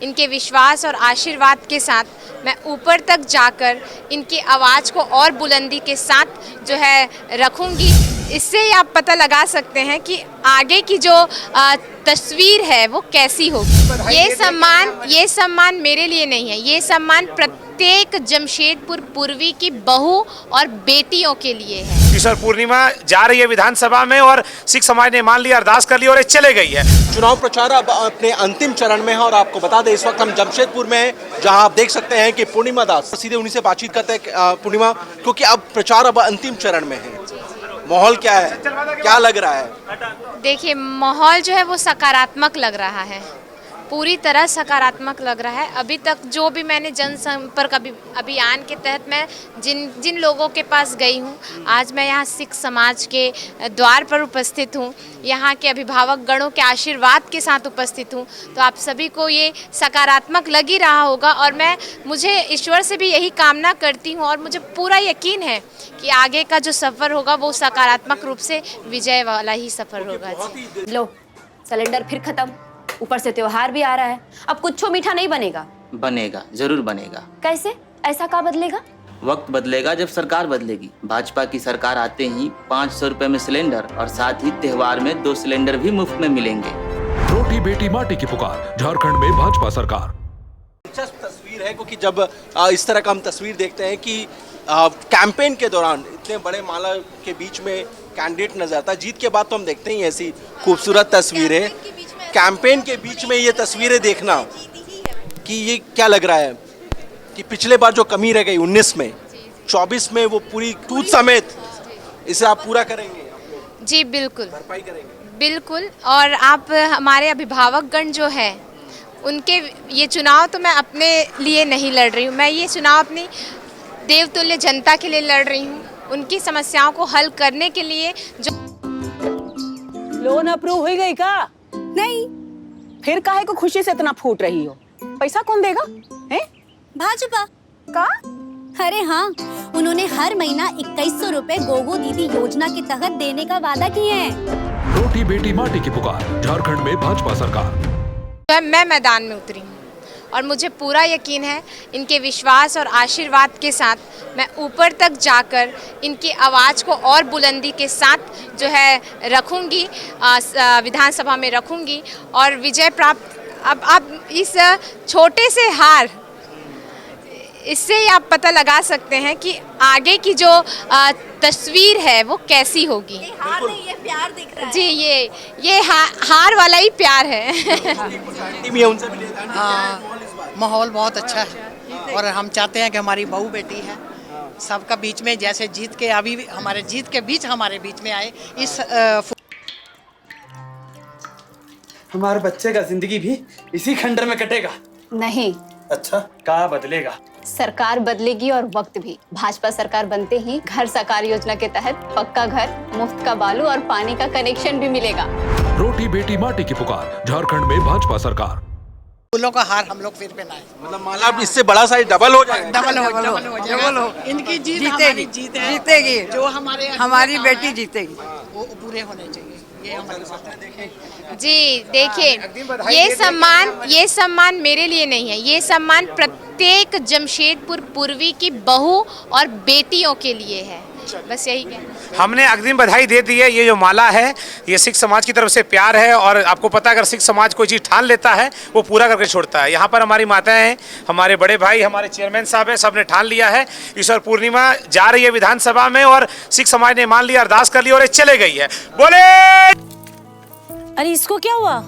इनके विश्वास और आशीर्वाद के साथ मैं ऊपर तक जाकर इनकी आवाज़ को और बुलंदी के साथ जो है रखूँगी। इससे ही आप पता लगा सकते हैं कि आगे की जो तस्वीर है वो कैसी होगी। ये सम्मान मेरे लिए नहीं है, ये सम्मान प्रत्येक जमशेदपुर पूर्वी की बहू और बेटियों के लिए है। ईश्वर पूर्णिमा जा रही है विधानसभा में और सिख समाज ने मान लिया, अरदास कर ली और ये चले गई है। चुनाव प्रचार अब अपने अंतिम चरण में है और आपको बता दें इस वक्त हम जमशेदपुर में हैं, जहां आप देख सकते हैं कि पूर्णिमा दास, सीधे उन्हीं से बातचीत करते हैं। पूर्णिमा, क्योंकि अब प्रचार अब अंतिम चरण में है, माहौल क्या है, क्या लग रहा है? देखिए, माहौल जो है वो सकारात्मक लग रहा है, पूरी तरह सकारात्मक लग रहा है। अभी तक जो भी मैंने जनसंपर्क अभियान के तहत मैं जिन लोगों के पास गई हूँ, आज मैं यहाँ सिख समाज के द्वार पर उपस्थित हूँ, यहाँ के अभिभावक गणों के आशीर्वाद के साथ उपस्थित हूँ, तो आप सभी को ये सकारात्मक लग ही रहा होगा। और मुझे ईश्वर से भी यही कामना करती हूँ और मुझे पूरा यकीन है कि आगे का जो सफ़र होगा वो सकारात्मक रूप से विजय वाला ही सफ़र होगा। लो, सिलेंडर फिर खत्म, ऊपर से त्योहार भी आ रहा है, अब कुछ मीठा नहीं बनेगा। बनेगा, जरूर बनेगा। कैसे? ऐसा क्या बदलेगा? वक्त बदलेगा जब सरकार बदलेगी। भाजपा की सरकार आते ही 500 रुपए में सिलेंडर और साथ ही त्योहार में 2 सिलेंडर भी मुफ्त में मिलेंगे। रोटी बेटी माटी की पुकार, झारखंड में भाजपा सरकार। दिलचस्प तस्वीर है, क्योंकि जब इस तरह का हम तस्वीर देखते हैं कि कैंपेन के दौरान इतने बड़े माला के बीच में कैंडिडेट नजर आता है, जीत के बाद तो हम देखते ही ऐसी खूबसूरत तस्वीरें, कैंपेन के बीच में ये तस्वीरें देखना, कि ये क्या लग रहा है कि पिछले बार जो कमी रह गई 19 में, 24 में वो पूरी टूट समेत इसे आप पूरा करेंगे? जी बिल्कुल, भरपाई करेंगे बिल्कुल। और आप हमारे अभिभावकगण जो है उनके, ये चुनाव तो मैं अपने लिए नहीं लड़ रही हूँ, मैं ये चुनाव अपनी देवतुल्य जनता के लिए लड़ रही हूँ, उनकी समस्याओं को हल करने के लिए। जो लोन अप्रूव हो गई का? नहीं। फिर काहे को खुशी से इतना फूट रही हो? पैसा कौन देगा? हैं? भाजपा का? अरे हाँ, उन्होंने हर महीना 2100 रुपए गोगो दीदी योजना के तहत देने का वादा किए हैं। रोटी बेटी माटी की पुकार, झारखंड में भाजपा सरकार। मैं मैदान में उतरी हूँ और मुझे पूरा यकीन है इनके विश्वास और आशीर्वाद के साथ मैं ऊपर तक जाकर इनकी आवाज़ को और बुलंदी के साथ जो है रखूँगी, विधानसभा में रखूँगी और विजय प्राप्त। अब इस छोटे से हार, इससे ही आप पता लगा सकते हैं कि आगे की जो तस्वीर है वो कैसी होगी। ये हार नहीं, ये प्यार दिख रहा है। जी, ये हार वाला ही प्यार है। हाँ, माहौल बहुत अच्छा है और हम चाहते हैं कि हमारी बहू बेटी है, सबका बीच में जैसे जीत के अभी हमारे जीत के बीच हमारे बीच में आए। इस हमारे बच्चे का जिंदगी भी इसी खंडर में कटेगा? नहीं। अच्छा, क्या बदलेगा? सरकार बदलेगी और वक्त भी। भाजपा सरकार बनते ही घर साकार योजना के तहत पक्का घर, मुफ्त का बालू और पानी का कनेक्शन भी मिलेगा। रोटी बेटी माटी की पुकार, झारखंड में भाजपा सरकार। फूलों का हार हम लोग फिर पहनाए, मतलब माला इससे बड़ा साइज डबल हो जाएगा। डबल हो। इनकी जीत हमारी जीत है, जीतेगी। जो हमारी बेटी जीतेगी, वो पूरे होने चाहिए। ये हमारे साथ जी देखिए, ये सम्मान मेरे लिए नहीं है, ये सम्मान प्रत्येक जमशेदपुर पूर्वी की बहू और बेटियों के लिए है। बस यही कहना। हमने अग्रिम बधाई दे दी है। ये जो माला है ये सिख समाज की तरफ से प्यार है और आपको पता है, अगर सिख समाज कोई चीज़ ठान लेता है वो पूरा करके छोड़ता है। यहाँ पर हमारी माताएं हैं, हमारे बड़े भाई, हमारे चेयरमैन साहब हैं, सब ने ठान लिया है। ईश्वर पूर्णिमा जा रही है विधानसभा में और सिख समाज ने मान लिया, अरदास कर ली और ये चले गई है। बोले। अरे इसको क्या हुआ?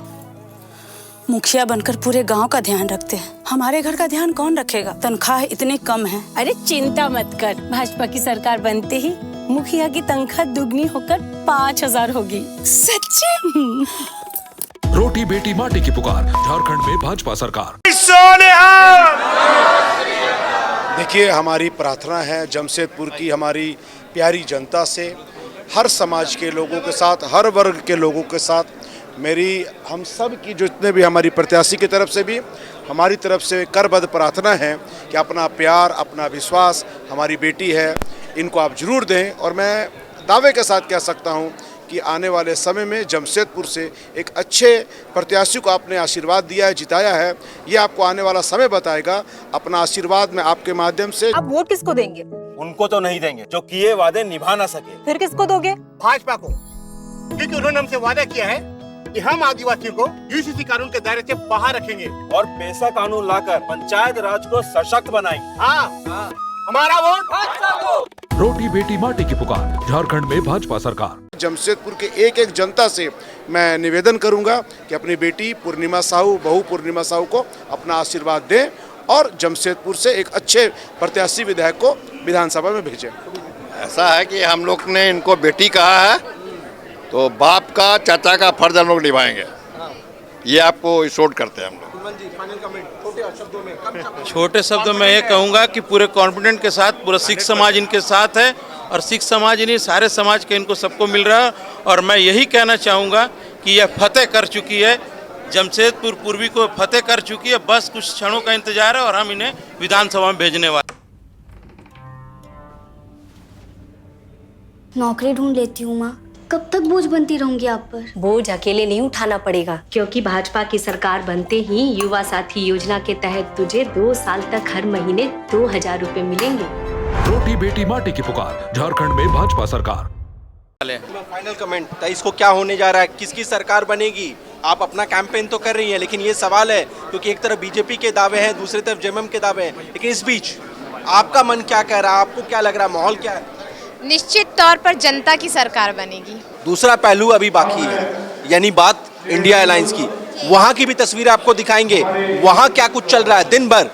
मुखिया बनकर पूरे गांव का ध्यान रखते हैं, हमारे घर का ध्यान कौन रखेगा? तनख्वाह इतनी कम है। अरे चिंता मत कर, भाजपा की सरकार बनते ही मुखिया की तनख्वाह दुगनी होकर 5000 होगी। सच्ची? रोटी बेटी माटी की पुकार, झारखंड में भाजपा सरकार। देखिए, हमारी प्रार्थना है जमशेदपुर की हमारी प्यारी जनता से, हर समाज के लोगों के साथ, हर वर्ग के लोगों के साथ, हम सब की जितने भी हमारी प्रत्याशी की तरफ से भी हमारी तरफ से करबद्ध प्रार्थना है कि अपना प्यार, अपना विश्वास, हमारी बेटी है, इनको आप जरूर दें। और मैं दावे के साथ कह सकता हूं कि आने वाले समय में जमशेदपुर से एक अच्छे प्रत्याशी को आपने आशीर्वाद दिया है, जिताया है। ये आपको आने वाला समय बताएगा। अपना आशीर्वाद मैं आपके माध्यम से। अब वोट किसको देंगे? उनको तो नहीं देंगे जो किए वादे निभा ना सके। फिर किसको दोगे? भाजपा को, क्योंकि उन्होंने हमसे वादा किया है कि हम आदिवासियों को यूसीसी कानून के दायरे से बाहर रखेंगे और पैसा कानून लाकर पंचायत राज को सशक्त बनाएंगे। हाँ, हमारा वोट भाजपा को। रोटी बेटी माटी की पुकार, झारखंड में भाजपा सरकार। जमशेदपुर के एक एक जनता से मैं निवेदन करूंगा कि अपनी बेटी पूर्णिमा साहू, बहू पूर्णिमा साहू को अपना आशीर्वाद दें और जमशेदपुर से एक अच्छे प्रत्याशी विधायक को विधानसभा में भेजें। ऐसा है कि हम लोग ने इनको बेटी कहा है, तो बाप का चाचा का फर्ज हम लोग निभाएंगे। ये आपको इशोर करते हैं हम लोग। छोटे शब्दों में ये कहूँगा कि पूरे कॉन्फिडेंट के साथ पूरा सिख समाज इनके साथ है और सिख समाज नहीं सारे समाज के इनको सबको मिल रहा है। और मैं यही कहना चाहूँगा कि यह फतेह कर चुकी है, जमशेदपुर पूर्वी को फतेह कर चुकी है। बस कुछ क्षणों का इंतजार है और हम इन्हें विधानसभा में भेजने वाले। नौकरी ढूंढ लेती हूँ माँ, कब तक बोझ बनती रहूंगी आप पर? बोझ अकेले नहीं उठाना पड़ेगा, क्योंकि भाजपा की सरकार बनते ही युवा साथी योजना के तहत तुझे 2 साल तक हर महीने 2000 रुपए मिलेंगे। रोटी बेटी माटी की पुकार, झारखंड में भाजपा सरकार। फाइनल कमेंट, तो इसको क्या होने जा रहा है, किसकी सरकार बनेगी? आप अपना कैंपेन तो कर रही हैं, लेकिन ये सवाल है क्योंकि एक तरफ बीजेपी के दावे हैं, दूसरी तरफ जेएमएम के दावे हैं, लेकिन इस बीच आपका मन क्या कह रहा है? आपको क्या लग रहा है, माहौल क्या है? निश्चित तौर पर जनता की सरकार बनेगी। दूसरा पहलू अभी बाकी है, यानी बात इंडिया अलायंस की। वहाँ की भी तस्वीरें आपको दिखाएंगे, वहाँ क्या कुछ चल रहा है। दिन भर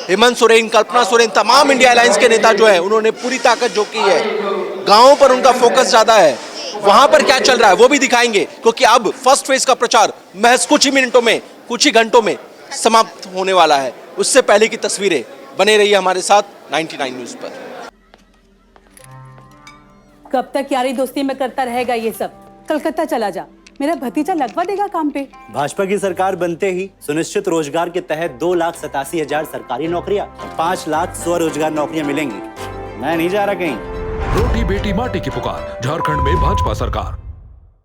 हेमंत सोरेन, कल्पना सोरेन, तमाम इंडिया अलायंस के नेता जो है उन्होंने पूरी ताकत झोंकी है। गाँवों पर उनका फोकस ज्यादा है, वहाँ पर क्या चल रहा है वो भी दिखाएंगे, क्योंकि अब फर्स्ट फेज का प्रचार महज कुछ ही मिनटों में, कुछ ही घंटों में समाप्त होने वाला है। उससे पहले की तस्वीरें बने रही हमारे साथ 99 न्यूज पर। कब तक यारी दोस्ती में करता रहेगा ये सब? कलकत्ता चला जा, मेरा भतीजा लगवा देगा काम पे। भाजपा की सरकार बनते ही सुनिश्चित रोजगार के तहत 2,87,000 सरकारी नौकरियां और 5 लाख स्वरोजगार नौकरियां मिलेंगी। मैं नहीं जा रहा कहीं। रोटी बेटी माटी की पुकार, झारखंड में भाजपा सरकार।